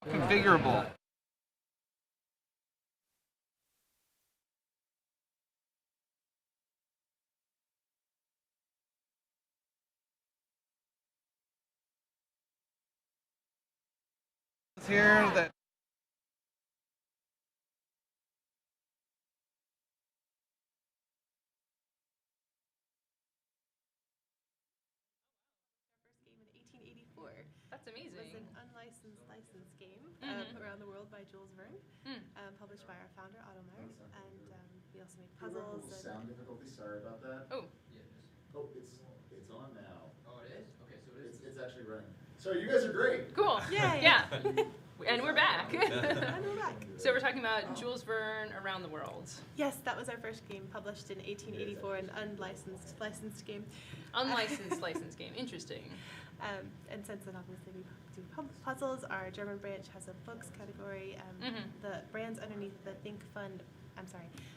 configurable. Here that first game in 1884. That's amazing. It was an unlicensed licensed game around the world by Jules Verne, published by our founder Otto Myers, and we also made puzzles. Sound difficulty. Sorry about that. Oh. Oh, it's on now. Oh, it is? Okay, so it is. It's actually running. So you guys are great. Cool. Yay. Yeah. And we're back. And we're back. So we're talking about Jules Verne Around the World. Yes, that was our first game, published in 1884, an unlicensed licensed game. Unlicensed licensed game. Interesting. And since then, obviously, we do puzzles. Our German branch has a books category. The brands underneath the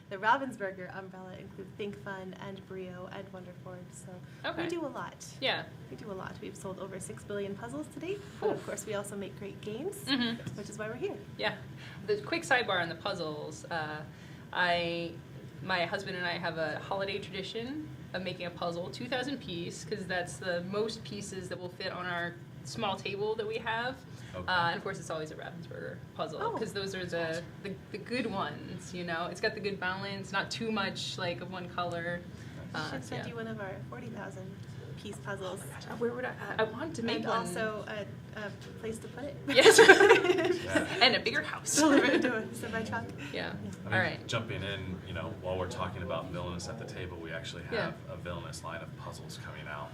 the Ravensburger umbrella include Think Fun and Brio and Wonderford. So we do a lot. Yeah. We do a lot. We've sold over 6 billion puzzles to date. Of course, we also make great games, which is why we're here. Yeah. The quick sidebar on the puzzles. My husband and I have a holiday tradition of making a puzzle, 2,000 piece, because that's the most pieces that will fit on our small table that we have. Okay. And of course, it's always a Ravensburger puzzle, because those are the good ones, you know. It's got the good balance, not too much like of one color. Should send you one of our 40,000 piece puzzles. Where would I want to make and one. Also a place to put it. Yes. And a bigger house. Deliver it to a semi-truck. Yeah. I mean, all right. Jumping in, you know, while we're talking about villainous at the table, we actually have a villainous line of puzzles coming out.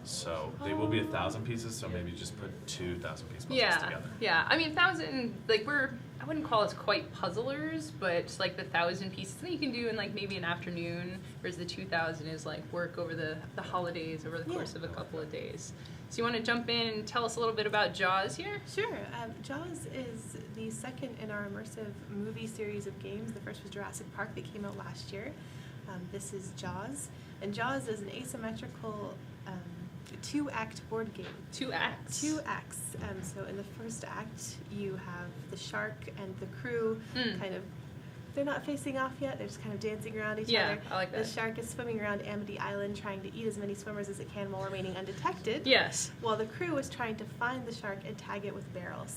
So they will be 1,000 pieces, so maybe just put 2,000 piece puzzles together. Yeah. I mean, 1,000, like I wouldn't call us quite puzzlers, but like the 1,000 pieces that you can do in like maybe an afternoon, whereas the 2,000 is like work over the holidays, over the course of a couple of days. So you want to jump in and tell us a little bit about Jaws here? Sure. Jaws is the second in our immersive movie series of games. The first was Jurassic Park that came out last year. This is Jaws. And Jaws is an asymmetrical 2-act board game. 2 acts? 2 acts. So in the first act, you have the shark and the crew kind of, they're not facing off yet, they're just kind of dancing around each other. Yeah, I like that. The shark is swimming around Amity Island trying to eat as many swimmers as it can while remaining undetected. Yes. While the crew is trying to find the shark and tag it with barrels.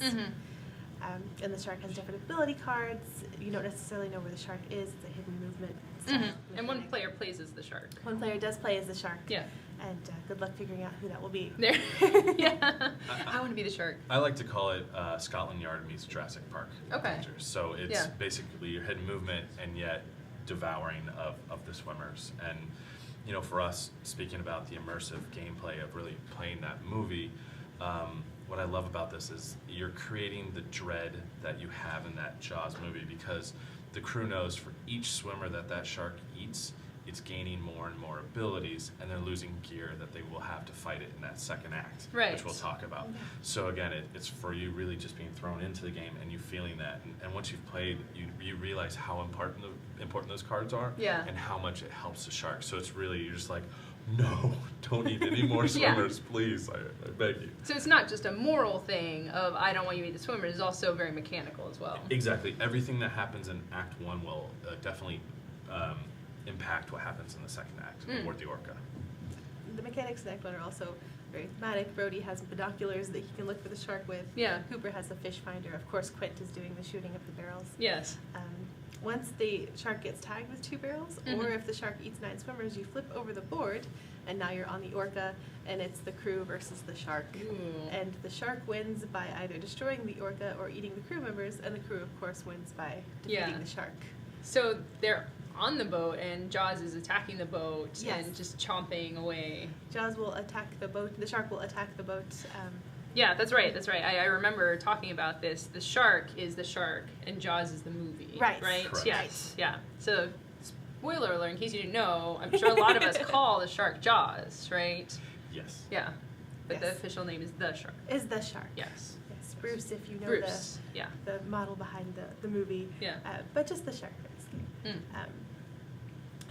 And the shark has different ability cards. You don't necessarily know where the shark is. It's a hidden movement. And one player plays as the shark. One player does play as the shark. Yeah. And good luck figuring out who that will be. There. Yeah. I want to be the shark. I like to call it Scotland Yard meets Jurassic Park. Okay. Adventures. So it's basically your hidden movement and yet devouring of the swimmers. And, you know, for us, speaking about the immersive gameplay of really playing that movie, what I love about this is you're creating the dread that you have in that Jaws movie, because the crew knows for each swimmer that shark eats, it's gaining more and more abilities, and they're losing gear that they will have to fight it in that second act, which we'll talk about. So again, it's for you really just being thrown into the game and you feeling that. And once you've played, you realize how important those cards are, and how much it helps the shark. So it's really, you're just like, no, don't eat any more swimmers, please, I beg you. So it's not just a moral thing of I don't want you to eat the swimmers, it's also very mechanical as well. Exactly. Everything that happens in Act 1 will definitely impact what happens in the second act, aboard the Orca. The mechanics in Act 1 are also very thematic. Brody has binoculars that he can look for the shark with. Yeah. Hooper has the fish finder. Of course, Quint is doing the shooting of the barrels. Yes. Once the shark gets tagged with 2 barrels, or if the shark eats 9 swimmers, you flip over the board, and now you're on the Orca, and it's the crew versus the shark. And the shark wins by either destroying the Orca or eating the crew members, and the crew, of course, wins by defeating the shark. So they're on the boat, and Jaws is attacking the boat and just chomping away. Jaws will attack the boat. The shark will attack the boat. Yeah, that's right. I remember talking about this. The shark is the shark, and Jaws is the movie. Right. Right? Correct. Yes. Yeah. So, spoiler alert, in case you didn't know, I'm sure a lot of us call the shark Jaws, right? Yes. Yeah. But the official name is the shark. Is the shark. Yes. Yes. Bruce, if you know Bruce. the model behind the movie. Yeah. But just the shark.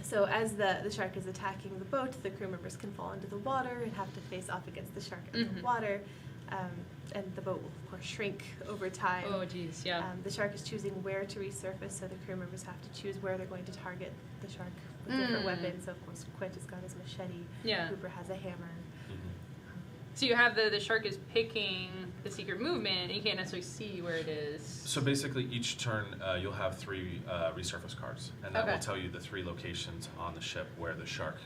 So as the shark is attacking the boat, the crew members can fall into the water and have to face off against the shark in the water. And the boat will, of course, shrink over time. Oh, geez, yeah. The shark is choosing where to resurface, so the crew members have to choose where they're going to target the shark with different weapons. So, of course, Quint has got his machete. Yeah. Cooper has a hammer. So you have the shark is picking the secret movement, and you can't necessarily see where it is. So basically, each turn you'll have 3 resurface cards, and that will tell you the 3 locations on the ship where the shark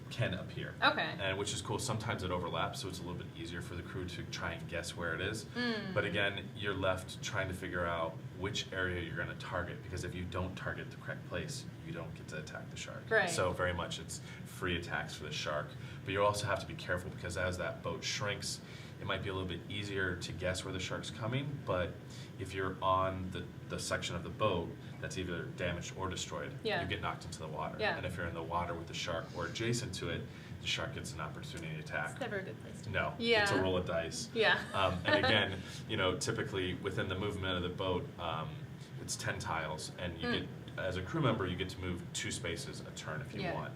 can appear. Okay. And which is cool. Sometimes it overlaps, so it's a little bit easier for the crew to try and guess where it is. But again, you're left trying to figure out which area you're going to target, because if you don't target the correct place, you don't get to attack the shark. Right. So very much it's free attacks for the shark. But you also have to be careful, because as that boat shrinks, it might be a little bit easier to guess where the shark's coming, but if you're on the section of the boat that's either damaged or destroyed, you get knocked into the water. Yeah. And if you're in the water with the shark or adjacent to it, the shark gets an opportunity to attack. It's never a good place to be. No, Yeah. it's a roll of dice. Yeah. And again, typically within the movement of the boat, it's 10 tiles, and you get, as a crew member, you get to move 2 spaces a turn if you want.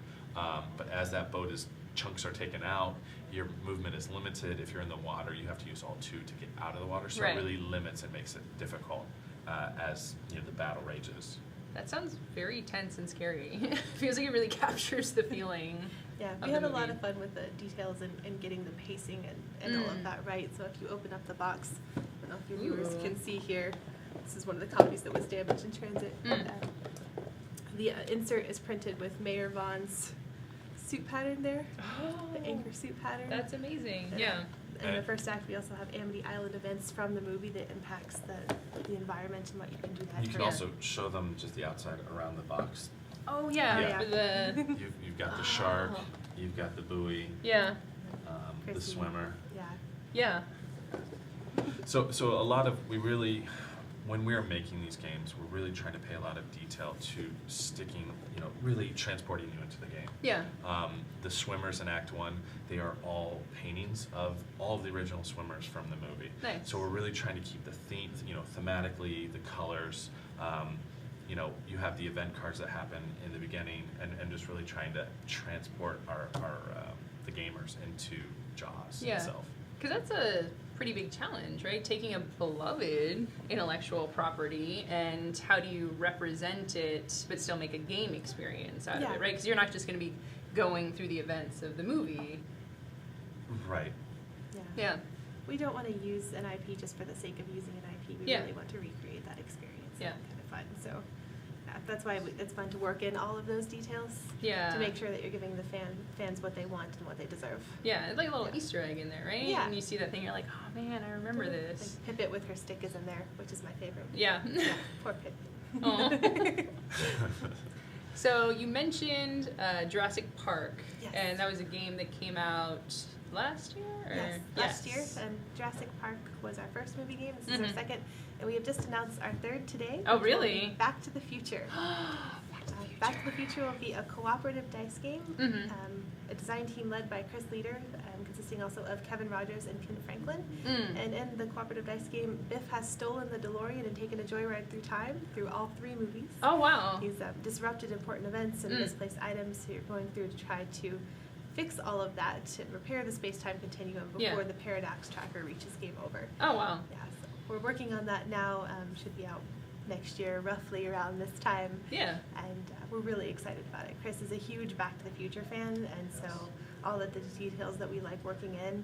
But as that boat chunks are taken out, your movement is limited. If you're in the water, you have to use all 2 to get out of the water. So it really limits and makes it difficult as the battle rages. That sounds very tense and scary. Feels like it really captures the feeling. Yeah, of we had the a lot movie. of fun with the details and getting the pacing and all of that right. So if you open up the box, I don't know if your viewers can see here, this is one of the copies that was damaged in transit. The insert is printed with Mayor Vaughn's suit pattern there, the anchor suit pattern. That's amazing. And, Yeah. In the first act, we also have Amity Island events from the movie that impacts the environment and what you can do that. You can also show them just the outside around the box. Oh yeah. Yeah. For the You've got the shark, you've got the buoy, yeah. the Chrissy. swimmer. Yeah. Yeah. So a lot of, when we're making these games, we're really trying to pay a lot of detail to sticking, really transporting you into the game. Yeah. The swimmers in Act 1, they are all paintings of all of the original swimmers from the movie. Nice. So we're really trying to keep the theme, thematically, the colors. You have the event cards that happen in the beginning, and just really trying to transport the gamers into Jaws itself. Because that's a pretty big challenge, right? Taking a beloved intellectual property, and how do you represent it but still make a game experience out of it, right? Because you're not just going to be going through the events of the movie. Right. Yeah. We don't want to use an IP just for the sake of using an IP. We really want to recreate that experience. Yeah. Kind of fun. So that's why it's fun to work in all of those details. Yeah. To make sure that you're giving the fans what they want and what they deserve. Yeah, it's like a little Easter egg in there, right? Yeah. And you see that thing, you're like, oh man, I remember this. Like Pipit with her stick is in there, which is my favorite. Yeah. Poor Pipit. Aw. So you mentioned Jurassic Park, Yes. and that was a game that came out last year? Or? Yes, last year. Jurassic Park was our first movie game. This is our second. And we have just announced our third today. Oh, which will really? be Back to the Future. Back to the Future will be a cooperative dice game. A design team led by Chris Leader, consisting also of Kevin Rogers and Ken Franklin. And in the cooperative dice game, Biff has stolen the DeLorean and taken a joyride through time through all 3 movies. Oh, wow. He's disrupted important events and misplaced items, so you're going through to try to fix all of that to repair the space-time continuum before the paradox tracker reaches game over. Oh, wow. Yeah, so we're working on that now. Should be out next year, roughly around this time. Yeah. And we're really excited about it. Chris is a huge Back to the Future fan, and so all of the details that we like working in,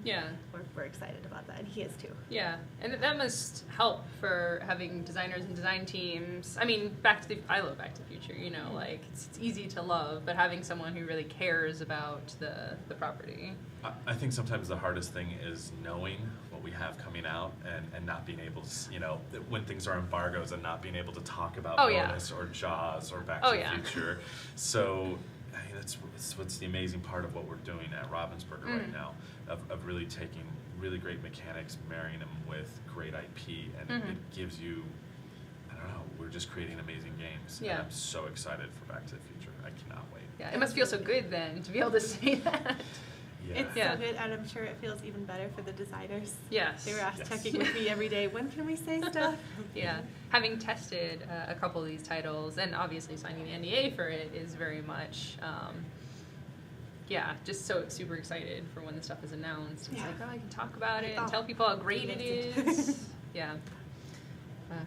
we're excited about that, and he is too. Yeah, and that must help for having designers and design teams. I mean, I love Back to the Future, like it's easy to love, but having someone who really cares about the property. I think sometimes the hardest thing is knowing what we have coming out and not being able to, when things are embargoes and not being able to talk about Bonus or Jaws or Back to the Future. So that's what's the amazing part of what we're doing at Ravensburger right now, of really taking really great mechanics, marrying them with great IP, and it gives you, I don't know, we're just creating amazing games. Yeah. And I'm so excited for Back to the Future. I cannot wait. Yeah, it must feel so good then to be able to say that. Yeah. It's so good, and I'm sure it feels even better for the designers. Yes. They were checking with me every day, when can we say stuff? Yeah. Having tested a couple of these titles, and obviously signing the NDA for it is very much yeah, just so super excited for when the stuff is announced. It's Yeah. like, oh, I can talk about it Oh. and tell people how great it is. Yeah.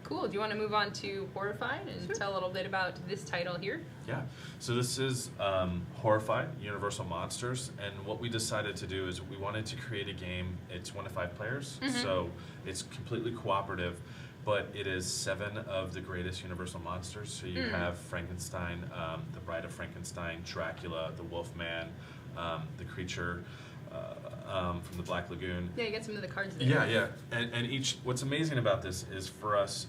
Cool. Do you want to move on to Horrified and Sure. tell a little bit about this title here? Yeah. So this is Horrified, Universal Monsters, and what we decided to do is we wanted to create a game. It's 1 to 5 players, so it's completely cooperative, but it is 7 of the greatest Universal monsters. So you have Frankenstein, the Bride of Frankenstein, Dracula, the Wolfman, the creature from the Black Lagoon. Yeah, you get some of the cards there. Yeah. And each, what's amazing about this is for us,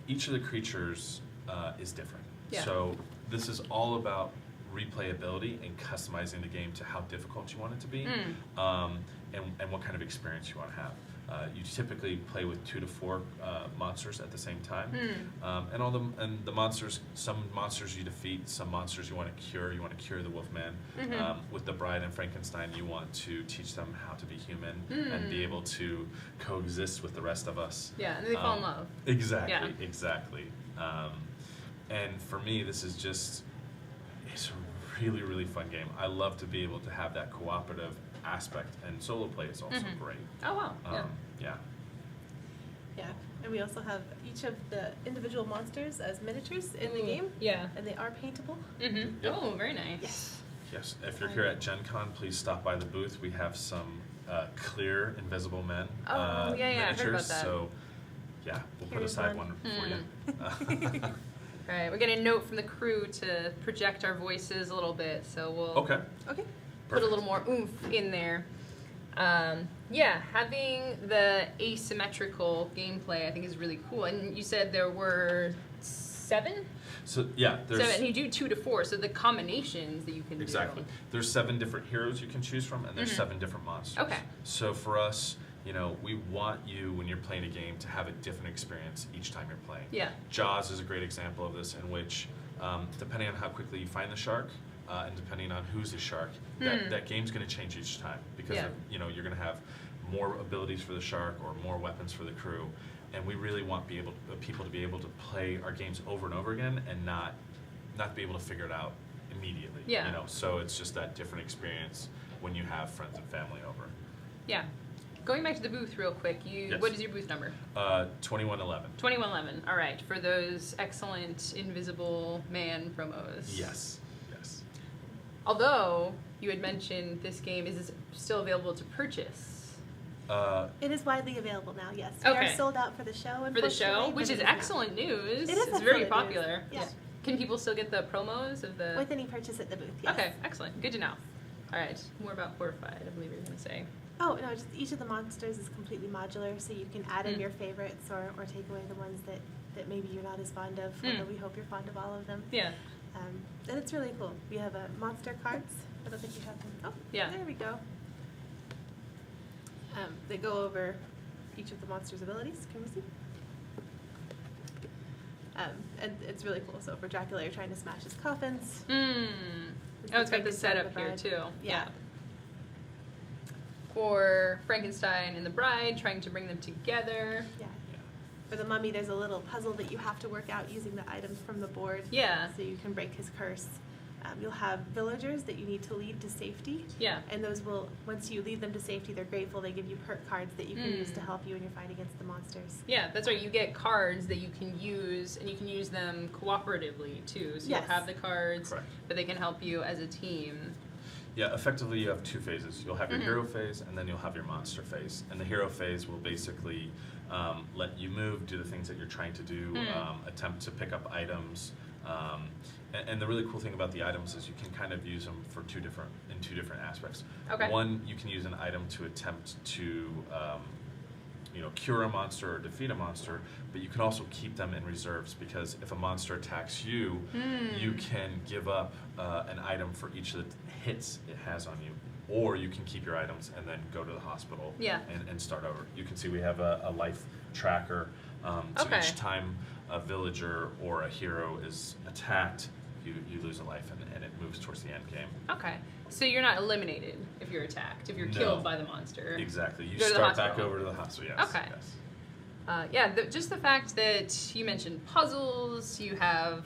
each of the creatures is different. Yeah. So this is all about replayability and customizing the game to how difficult you want it to be, and what kind of experience you want to have. You typically play with 2 to 4 monsters at the same time, and the monsters. Some monsters you defeat, some monsters you want to cure. You want to cure the Wolfman. With the Bride and Frankenstein, you want to teach them how to be human and be able to coexist with the rest of us. Yeah, and then they fall in love. Exactly. And for me, this is it's a really, really fun game. I love to be able to have that cooperative aspect, and solo play is also great. Oh, wow. Yeah. Yeah, and we also have each of the individual monsters as miniatures in the game, Yeah. and they are paintable. Mm-hmm. Yep. Oh, very nice. Yes. If you're here at Gen Con, please stop by the booth. We have some clear Invisible Men Oh, yeah, I heard miniatures. about that. So, yeah, we'll put Here's aside one. one for you. All right, we're getting a note from the crew to project our voices a little bit, so we'll Okay. Okay. put a Perfect. little more oomph in there. Yeah, having the asymmetrical gameplay I think is really cool. And you said there were 7? So yeah, there's 7, and you do 2 to 4, so the combinations that you can exactly. do. There's 7 different heroes you can choose from, and there's 7 different monsters. Okay. So for us, we want you, when you're playing a game, to have a different experience each time you're playing. Yeah. Jaws is a great example of this, in which, depending on how quickly you find the shark, and depending on who's the shark, that game's going to change each time, because Yeah. you're going to have more abilities for the shark or more weapons for the crew, and we really want people to be able to play our games over and over again and not be able to figure it out immediately. Yeah. So it's just that different experience when you have friends and family over. Yeah. Going back to the booth real quick, Yes. what is your booth number? 2111. 2111. All right, for those excellent Invisible Man promos. Yes. Although you had mentioned this game is still available to purchase. It is widely available now, yes. Okay. We are sold out for the show, For the show, unfortunately, which but is it now. excellent news. It is It's very excellent popular. news. Yeah. Can people still get the promos of the? With any purchase at the booth, yes. Okay, excellent. Good to know. All right, more about Horrified. I believe you were going to say. Oh, no, just each of the monsters is completely modular, so you can add in your favorites or take away the ones that maybe you're not as fond of, although we hope you're fond of all of them. Yeah. And it's really cool. We have monster cards. I don't think you have them. Oh, Yeah. there we go. They go over each of the monster's abilities. Can we see? And it's really cool. So for Dracula, you're trying to smash his coffins. Oh, it's got the setup here too. Yeah. For Frankenstein and the Bride, trying to bring them together. Yeah. For the mummy, there's a little puzzle that you have to work out using the items from the board. Yeah. So you can break his curse. You'll have villagers that you need to lead to safety. Yeah. And those will, once you lead them to safety, they're grateful. They give you perk cards that you can use to help you in your fight against the monsters. Yeah, that's right. You get cards that you can use, and you can use them cooperatively too. So Yes. you'll have the cards, Correct. but they can help you as a team. Yeah, effectively you have 2 phases. You'll have your hero phase, and then you'll have your monster phase. And the hero phase will basically let you move, do the things that you're trying to do, attempt to pick up items. And the really cool thing about the items is you can kind of use them for two different aspects. Okay. One, you can use an item to attempt to cure a monster or defeat a monster, but you can also keep them in reserves, because if a monster attacks you, you can give up an item for each of the hits it has on you, or you can keep your items and then go to the hospital and start over. You can see we have a life tracker. So Okay. each time a villager or a hero is attacked, you lose a life, and it moves towards the end game. Okay. So you're not eliminated if you're attacked, if you're No. killed by the monster. Exactly. You Go to the start back hospital. over to the hospital. Yes. Okay. Yes. Yeah, just the fact that you mentioned puzzles, you have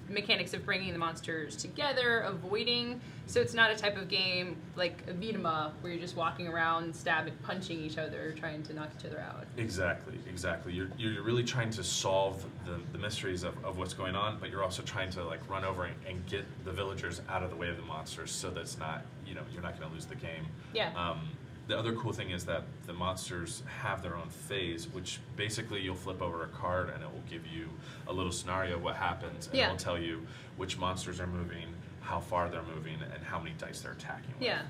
mechanics of bringing the monsters together, avoiding. So it's not a type of game like a beat 'em up where you're just walking around, stabbing, punching each other, trying to knock each other out. Exactly. You're really trying to solve the mysteries of what's going on, but you're also trying to like run over and get the villagers out of the way of the monsters, so that's not, you're not going to lose the game. Yeah. The other cool thing is that the monsters have their own phase, which basically you'll flip over a card and it will give you a little scenario of what happens, and Yeah. it will tell you which monsters are moving, how far they're moving, and how many dice they're attacking with. Yeah.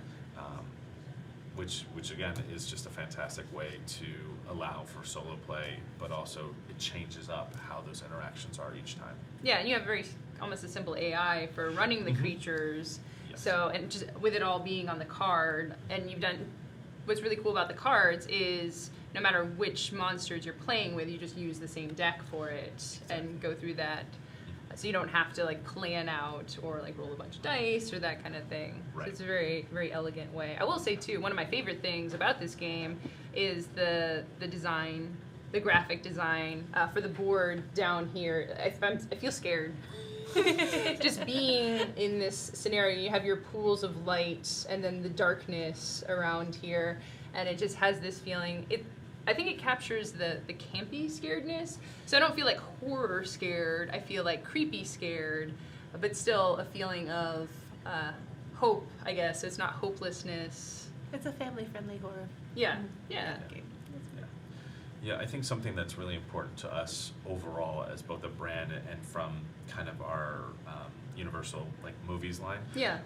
Which again is just a fantastic way to allow for solo play, but also it changes up how those interactions are each time. Yeah, and you have almost a simple AI for running the Mhm. creatures. Yes. So, and just with it all being on the card, and what's really cool about the cards is no matter which monsters you're playing with, you just use the same deck for it and go through that. So you don't have to like plan out or like roll a bunch of dice or that kind of thing. Right. So it's a very, very elegant way. I will say too, one of my favorite things about this game is the design, the graphic design for the board down here. I feel scared. Just being in this scenario, you have your pools of light and then the darkness around here, and it just has this feeling. I think it captures the campy scaredness. So I don't feel like horror scared. I feel like creepy scared, but still a feeling of hope, I guess. So it's not hopelessness. It's a family-friendly horror. Yeah, yeah. game. Yeah, I think something that's really important to us overall as both a brand and from kind of our Universal like movies line. Yeah.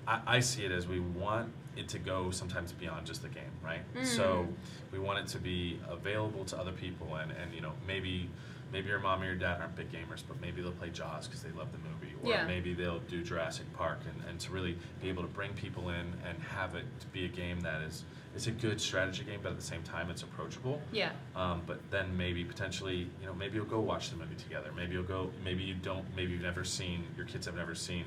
I see it as we want it to go sometimes beyond just the game, right? So we want it to be available to other people, and maybe your mom or your dad aren't big gamers, but maybe they'll play Jaws because they love the movie, or Yeah. maybe they'll do Jurassic Park, and to really be able to bring people in and have it be a game that it's a good strategy game, but at the same time it's approachable. Yeah. But then maybe potentially, maybe you'll go watch the movie together. Maybe you've never seen, your kids have never seen,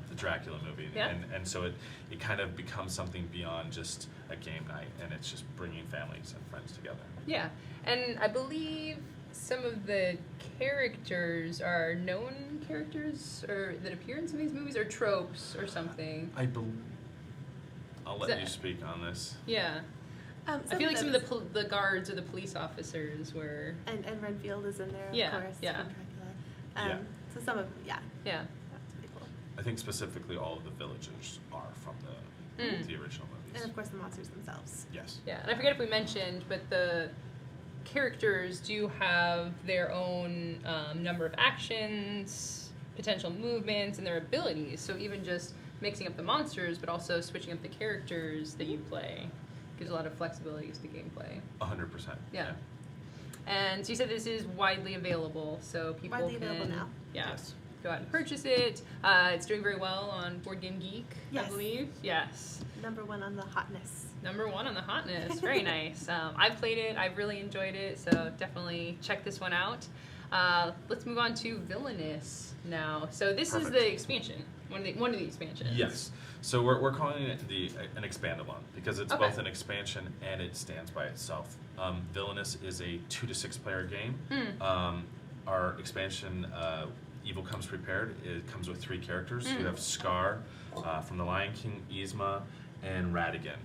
the Dracula movie. Yeah. And so it kind of becomes something beyond just a game night, and it's just bringing families and friends together. Yeah. And I believe some of the characters are known characters or that appear in some of these movies, or tropes or something. I'll let you speak on this. Yeah. I feel like some of the guards or the police officers were. And Renfield is in there, Yeah, of course, yeah. from Dracula. So some of, Yeah. that's pretty cool. I think specifically all of the villagers are from the original movies. And of course the monsters themselves. Yes. Yeah, and I forget if we mentioned, but the characters do have their own number of actions, potential movements, and their abilities. So even just mixing up the monsters, but also switching up the characters that you play gives a lot of flexibility to the gameplay. 100%. Yeah. And so you said this is widely available, so people Widely can available now. Yeah, Yes. go out and purchase it. It's doing very well on Board Game Geek, I Yes. believe. Yes. #1 on the hotness. #1 on the hotness. Very nice. I've played it. I've really enjoyed it. So definitely check this one out. Let's move on to Villainous now. So this is Perfect. the expansion. One of the expansions. Yes. So we're calling it an expandable because it's Okay. both an expansion and it stands by itself. Villainous is a 2 to 6 player game. Our expansion, Evil Comes Prepared, it comes with 3 characters. We have Scar from The Lion King, Yzma, and Ratigan.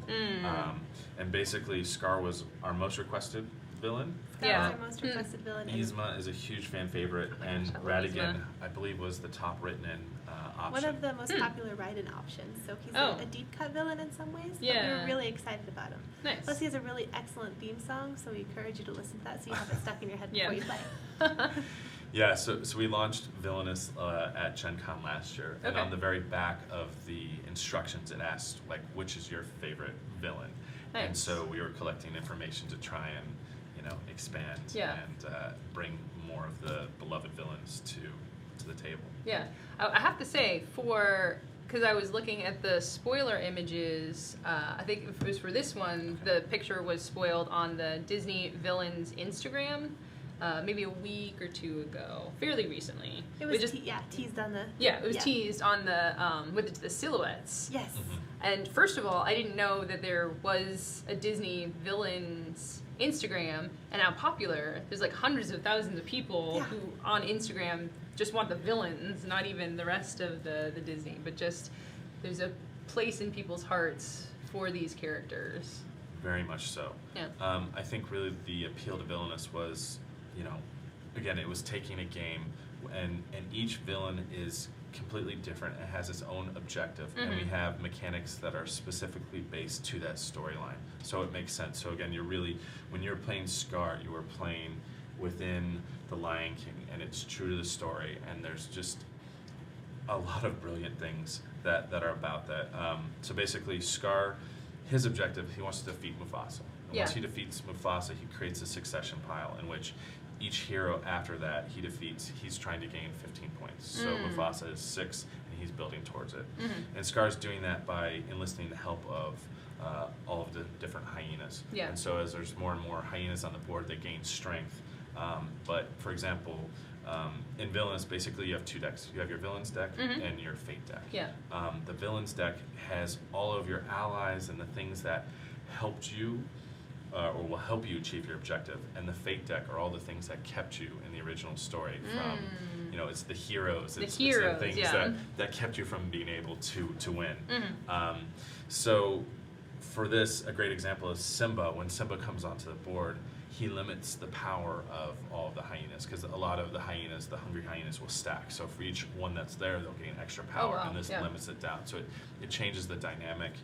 And basically, Scar was our most requested villain. That Yeah. was our most requested villain. and Yzma is a huge fan favorite, and I love Ratigan, Yzma. I believe, was the top written in option. one of the most popular ride-in options. So he's Oh. a deep cut villain in some ways, but Yeah. we're really excited about him. Nice. Plus he has a really excellent theme song, so we encourage you to listen to that so you have it stuck in your head Yeah. before you play. Yeah, so we launched Villainous at Gen Con last year, and Okay. on the very back of the instructions it asked, like, which is your favorite villain? And Nice. so we were collecting information to try and, expand Yeah. and bring more of the beloved villains to the table. Yeah, I have to say, because I was looking at the spoiler images, I think if it was for this one, the picture was spoiled on the Disney Villains Instagram, maybe a week or 2 ago, fairly recently. It was just teased on the it was teased on the with the silhouettes. Yes. Mhm. And first of all, I didn't know that there was a Disney Villains Instagram and how popular. There's like hundreds of thousands of people who on Instagram just want the villains, not even the rest of the Disney, but just there's a place in people's hearts for these characters. Very much so. Yeah. I think really the appeal to Villainous was, again, it was taking a game and each villain is completely different. It has its own objective, and we have mechanics that are specifically based to that storyline. So it makes sense. So again, when you're playing Scar, you are playing within the Lion King, and it's true to the story, and there's just a lot of brilliant things that are about that. So basically, Scar, his objective, he wants to defeat Mufasa. And once he defeats Mufasa, he creates a succession pile in which each hero after that he defeats, he's trying to gain 15 points. So Mufasa is 6, and he's building towards it. And Scar's doing that by enlisting the help of all of the different hyenas. And so as there's more and more hyenas on the board, they gain strength. But for example, in Villainous, basically you have 2 decks. You have your Villains deck and your Fate deck. The Villains deck has all of your allies and the things that helped you or will help you achieve your objective. And the Fate deck are all the things that kept you in the original story from, it's the heroes. It's the things that kept you from being able to win. So for this, a great example is Simba. When Simba comes onto the board, he limits the power of all of the hyenas, because a lot of the hyenas, the hungry hyenas, will stack. So for each one that's there, they'll gain extra power, and this limits it down. So it changes the dynamic.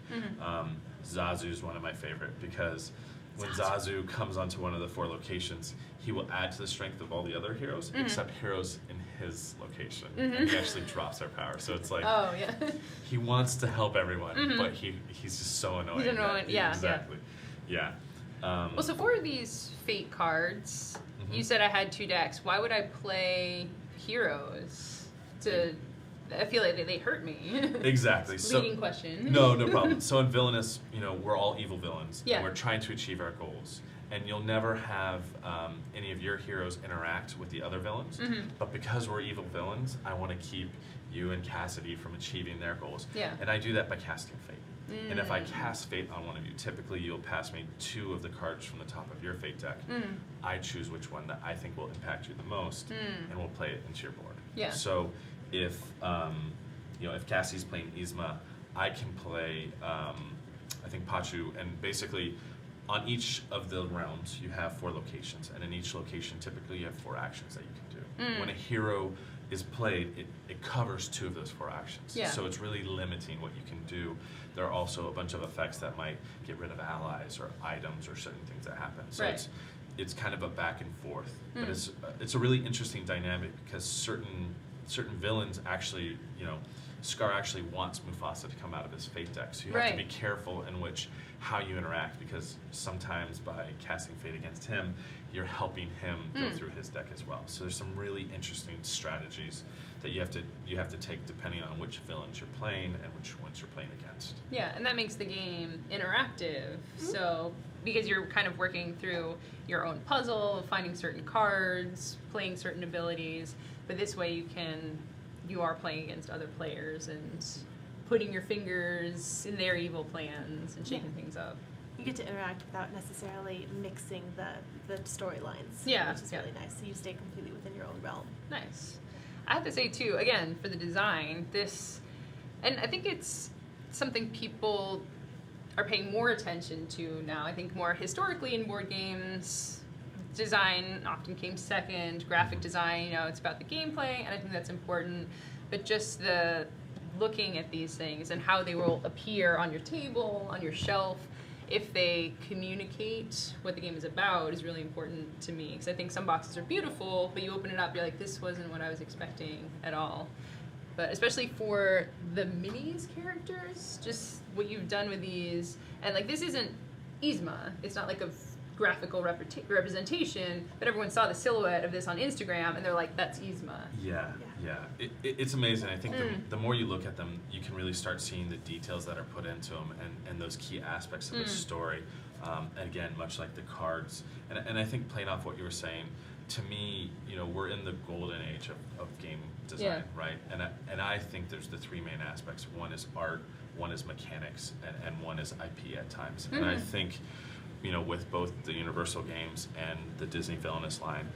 Zazu is one of my favorite, because when Zazu comes onto one of the 4 locations, he will add to the strength of all the other heroes, except heroes in his location. And he actually drops their power. So it's like, he wants to help everyone, but he's just so annoying. He's annoying, Exactly. Yeah. Well, so for these Fate cards, you said I had 2 decks. Why would I play heroes? I feel like they hurt me. Exactly. Leading question. No problem. So in Villainous, we're all evil villains. Yeah. And we're trying to achieve our goals. And you'll never have any of your heroes interact with the other villains. But because we're evil villains, I want to keep you and Cassidy from achieving their goals. And I do that by casting Fate. And if I cast Fate on one of you, typically you'll pass me 2 of the cards from the top of your Fate deck. I choose which one that I think will impact you the most, and we'll play it into your board. So if if Cassie's playing Yzma, I can play I think Pachu, and basically on each of the realms you have 4 locations, and in each location typically you have 4 actions that you can do. When a hero is played, it covers 2 of those 4 actions. So it's really limiting what you can do. There are also a bunch of effects that might get rid of allies or items or certain things that happen. So it's kind of a back and forth. But it's a really interesting dynamic, because certain villains actually, Scar actually wants Mufasa to come out of his Fate deck. So you have to be careful in how you interact, because sometimes by casting Fate against him, you're helping him go through his deck as well. So there's some really interesting strategies that you have to take depending on which villains you're playing and which ones you're playing against. Yeah, and that makes the game interactive. So because you're kind of working through your own puzzle, finding certain cards, playing certain abilities, but this way you are playing against other players and putting your fingers in their evil plans and shaking things up. You get to interact without necessarily mixing the storylines. Yeah. Which is really nice. So you stay completely within your own realm. Nice. I have to say too, again, for the design, and I think it's something people are paying more attention to now. I think more historically in board games, design often came second. Graphic design, it's about the gameplay, and I think that's important. But just the looking at these things and how they will appear on your table, on your shelf, if they communicate what the game is about, is really important to me. Because I think some boxes are beautiful, but you open it up, you're like, this wasn't what I was expecting at all. But especially for the minis characters, just what you've done with these, and like this isn't Yzma, it's not like a graphical representation, but everyone saw the silhouette of this on Instagram and they're like, that's Yzma. Yeah. It's amazing. I think the more you look at them, you can really start seeing the details that are put into them and those key aspects of the story. Again, much like the cards. And I think playing off what you were saying, to me, we're in the golden age of game design, right? And I think there's the 3 main aspects. One is art, one is mechanics, and one is IP at times. And I think with both the Universal games and the Disney Villainous line,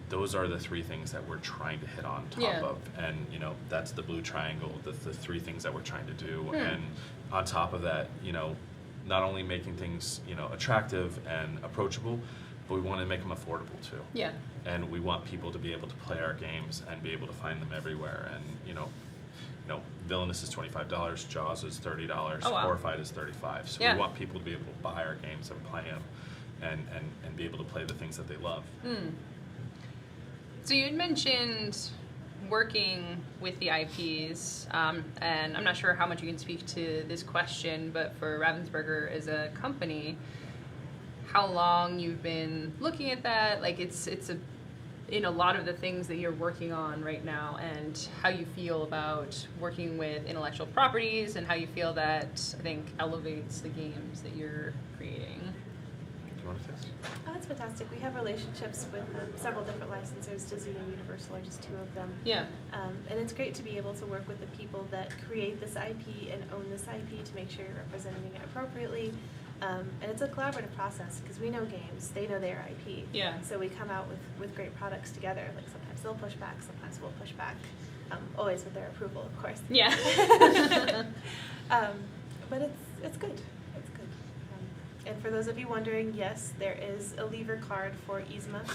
those are the three things that we're trying to hit on top of. And, that's the blue triangle, the three things that we're trying to do. And on top of that, not only making things, attractive and approachable, but we want to make them affordable too. Yeah. And we want people to be able to play our games and be able to find them everywhere. And, Villainous is $25, Jaws is $30, Oh, wow. Horrified is $35. So Yeah. we want people to be able to buy our games and play them and be able to play the things that they love. So you had mentioned working with the IPs, and I'm not sure how much you can speak to this question, but for Ravensburger as a company, how long you've been looking at that? Like in a lot of the things that you're working on right now, and how you feel about working with intellectual properties, and how you feel that, I think, elevates the games that you're creating. Do you want to say this? Oh, that's fantastic. We have relationships with several different licensors. Disney and Universal are just two of them. Yeah. And it's great to be able to work with the people that create this IP and own this IP to make sure you're representing it appropriately. And it's a collaborative process because we know games, they know their IP. Yeah. So we come out with great products together. Like sometimes they'll push back, sometimes we'll push back. Always with their approval, of course. Yeah. But it's good. It's good. And for those of you wondering, yes, there is a lever card for Yzma.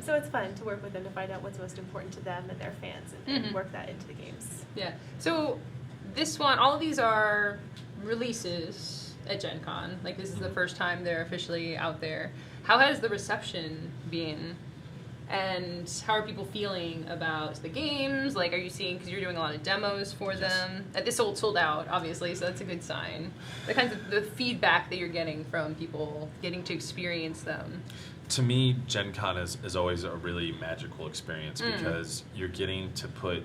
So it's fun to work with them to find out what's most important to them and their fans and work that into the games. Yeah. So this one, all of these are releases at Gen Con. Like, this is the first time they're officially out there. How has the reception been? And how are people feeling about the games? Like, are you seeing, because you're doing a lot of demos for them. This sold out, obviously, so that's a good sign. The kinds of the feedback that you're getting from people getting to experience them. To me, Gen Con is always a really magical experience because you're getting to put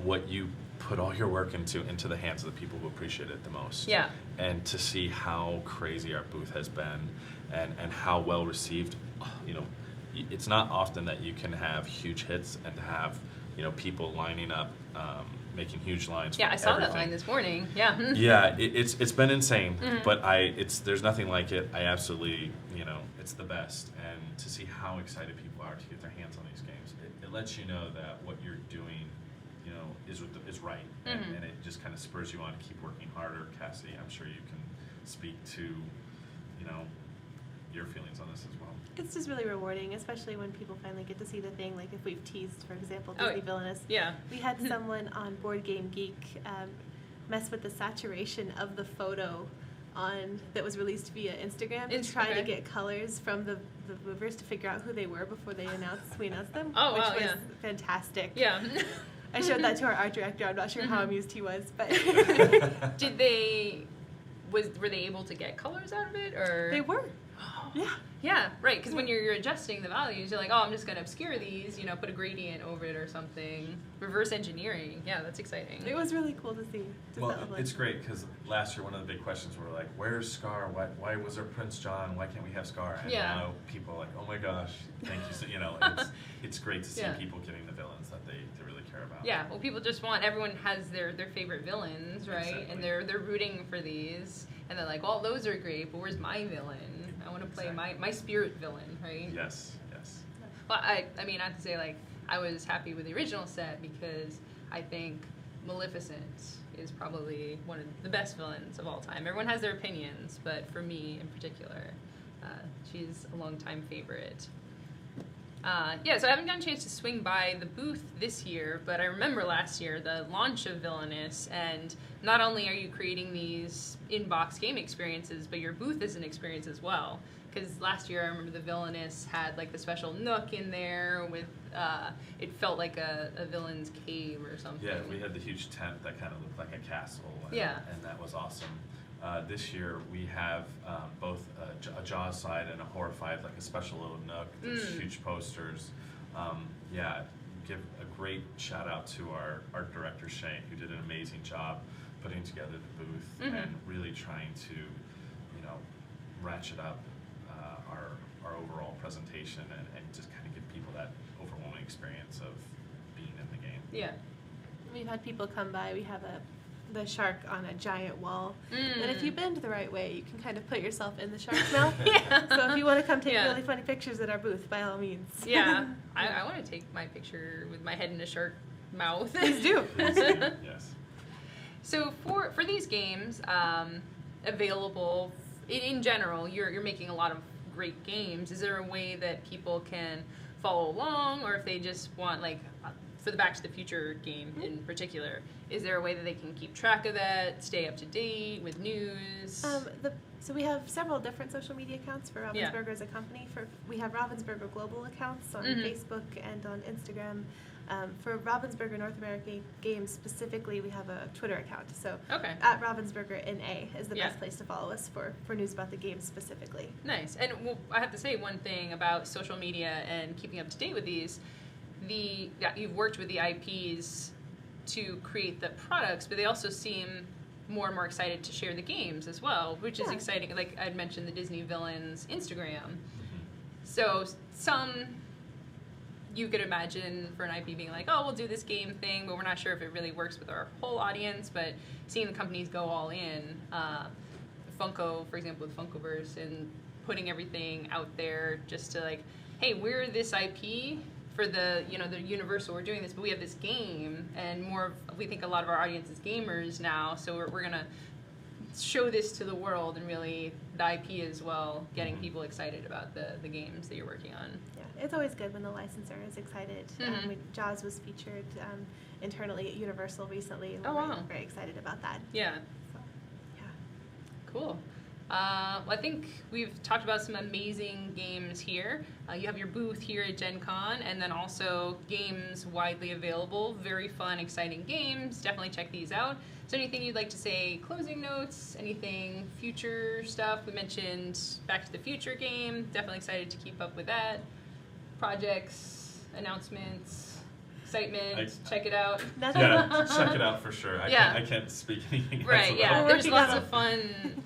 what you put all your work into the hands of the people who appreciate it the most. Yeah. And to see how crazy our booth has been and how well received, it's not often that you can have huge hits and have, people lining up, making huge lines. Yeah, for I saw everything. that line this morning. Yeah. Yeah, it's been insane, but there's nothing like it. I absolutely, it's the best. And to see how excited people are to get their hands on these games, it lets you know that what you're doing, is right, and it just kind of spurs you on to keep working harder. Cassie, I'm sure you can speak to, your feelings on this as well. It's just really rewarding, especially when people finally get to see the thing. Like if we've teased, for example, Disney Villainous. Yeah. We had someone on Board Game Geek mess with the saturation of the photo that was released via Instagram to try to get colors from the movers to figure out who they were before we announced them. Oh, which wow, was fantastic. Yeah. I showed that to our art director. I'm not sure how amused he was, but were they able to get colors out of it, or they were. Yeah. Yeah, right. Because when you're adjusting the values, you're like, oh, I'm just going to obscure these, put a gradient over it or something. Reverse engineering. Yeah, that's exciting. It was really cool to see. Well, it's great because last year one of the big questions were like, where's Scar? Why was there Prince John? Why can't we have Scar? And now people are like, oh my gosh, thank you. So, it's great to see people getting the villains that they really care about. Yeah, well, people just everyone has their favorite villains, right? Exactly. And they're rooting for these. And they're like, well, those are great, but where's my villain? I want to play my spirit villain, right? Yes. Well, I mean, not to say, like, I was happy with the original set because I think Maleficent is probably one of the best villains of all time. Everyone has their opinions, but for me in particular, she's a longtime favorite. So I haven't gotten a chance to swing by the booth this year, but I remember last year the launch of Villainous, and not only are you creating these in-box game experiences, but your booth is an experience as well. Because last year I remember the Villainous had like the special nook in there with, it felt like a villain's cave or something. Yeah, we had the huge tent that kind of looked like a castle. And that was awesome. This year we have both a Jaws side and a Horrified, like a special little nook. There's huge posters. Give a great shout out to our art director Shane, who did an amazing job putting together the booth and really trying to, ratchet up our overall presentation and just kind of give people that overwhelming experience of being in the game. Yeah. We've had people come by. We have the shark on a giant wall. Mm. And if you bend the right way, you can kind of put yourself in the shark's mouth. Yeah. So if you want to come take Yeah. really funny pictures at our booth, by all means. Yeah, I want to take my picture with my head in a shark mouth. Please do. Yes. So for these games, available in general, you're making a lot of great games. Is there a way that people can follow along, or if they just want, like, for the Back to the Future game in particular, is there a way that they can keep track of that, stay up to date with news? So we have several different social media accounts for Yeah. Ravensburger as a company. We have Ravensburger global accounts on Mhm. Facebook and on Instagram. For Ravensburger North American Games specifically, we have a Twitter account. So Okay. at Ravensburger NA is the Yeah. best place to follow us for news about the games specifically. Nice. And well, I have to say one thing about social media and keeping up to date with these. You've worked with the IPs to create the products, but they also seem more and more excited to share the games as well, which is Yeah. exciting. Like I'd mentioned the Disney Villains Instagram. So some you could imagine for an IP being like, oh, we'll do this game thing, but we're not sure if it really works with our whole audience. But seeing the companies go all in, Funko, for example, with Funkoverse, and putting everything out there just to like, hey, we're this IP for the Universal, we're doing this, but we have this game, and we think a lot of our audience is gamers now, so we're gonna show this to the world, and really the IP as well, getting people excited about the games that you're working on. Yeah, it's always good when the licensor is excited. Mhm. Jaws was featured internally at Universal recently, and Oh, we're wow. very excited about that. Yeah. So, yeah. Cool. Well, I think we've talked about some amazing games here. You have your booth here at Gen Con, and then also games widely available. Very fun, exciting games. Definitely check these out. Is there anything you'd like to say, closing notes, anything future stuff? We mentioned Back to the Future game. Definitely excited to keep up with that. Projects, announcements, excitement. Check it out. Nothing. Yeah, check it out for sure. Yeah. I can't speak anything else Right, yeah. about it. There's Working lots on of fun.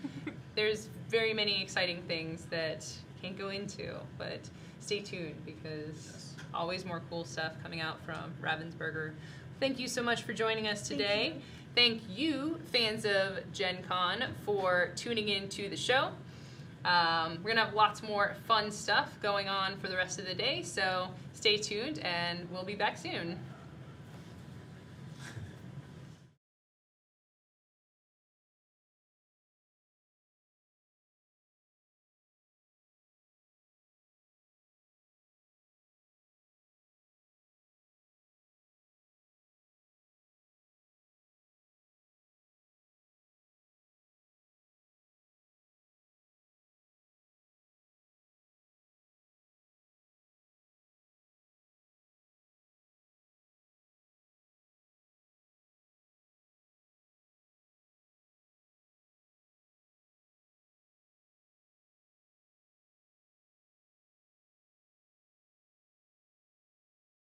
There's very many exciting things that can't go into, but stay tuned because always more cool stuff coming out from Ravensburger. Thank you so much for joining us today. Thank you, fans of Gen Con, for tuning in to the show. We're going to have lots more fun stuff going on for the rest of the day, so stay tuned and we'll be back soon.